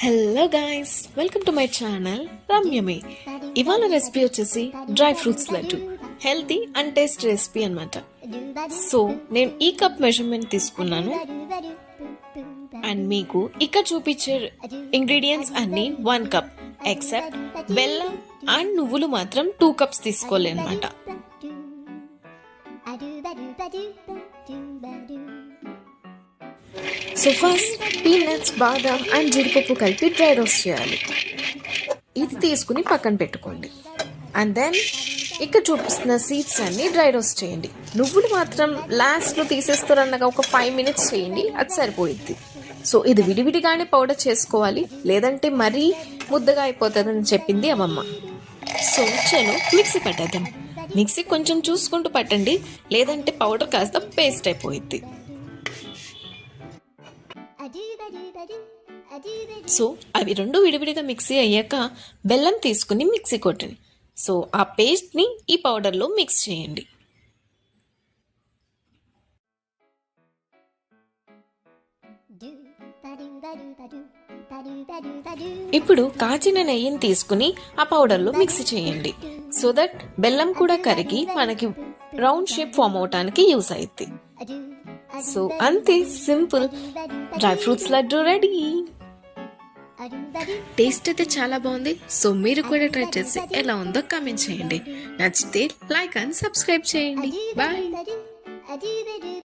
Hello guys, welcome to my channel రమ్యమే. ఇవాళ recipe వచ్చేసి dry fruits laddu, healthy and taste recipe అనమాట. So నేను ఈ కప్ మెజర్మెంట్ తీసుకున్నాను అండ్ మీకు ఇక్కడ చూపించే ఇంగ్రీడియంట్స్ అన్ని 1 కప్, ఎక్సెప్ట్ బెల్లం అండ్ నువ్వులు మాత్రం 2 కప్స్ తీసుకోవాలి అనమాట. So first peanuts, badam and జీడిపప్పు కలిపి డ్రై రోస్ట్ చేయాలి. ఇది తీసుకుని పక్కన పెట్టుకోండి. అండ్ దెన్ ఇక్కడ చూపిస్తున్న సీడ్స్ అన్ని డ్రై రోస్ట్ చేయండి. నువ్వులు మాత్రం లాస్ట్లో తీసేస్తారన్నగా ఒక 5 మినిట్స్ చేయండి, అది సరిపోయిద్ది. సో ఇది విడివిడిగానే పౌడర్ చేసుకోవాలి, లేదంటే మరీ ముద్దగా అయిపోతుందని చెప్పింది అమ్మమ్మ. సో చలో మిక్సీ పట్టేద్దాం. మిక్సీ కొంచెం చూసుకుంటూ పట్టండి, లేదంటే పౌడర్ కాస్త పేస్ట్ అయిపోయిద్ది. సో అవి రెండు విడివిడిగా మిక్సీ అయ్యాక బెల్లం తీసుకుని మిక్సీ కొట్టండి. సో ఆ పేస్ట్ని ఈ పౌడర్లో మిక్స్ చేయండి. ఇప్పుడు కాచిన నెయ్యిని తీసుకుని ఆ పౌడర్లో మిక్స్ చేయండి. సో దట్ బెల్లం కూడా కరిగి మనకి రౌండ్ షేప్ ఫామ్ అవటానికి యూస్ అయింది. సో అంతే, simple dry fruits laddu ready. Taste అయితే చాలా బాగుంది. సో మీరు కూడా ట్రై చేసి ఎలా ఉందో కామెంట్ చేయండి. నచ్చితే లైక్ అండ్ సబ్స్క్రైబ్ చేయండి. బాయ్.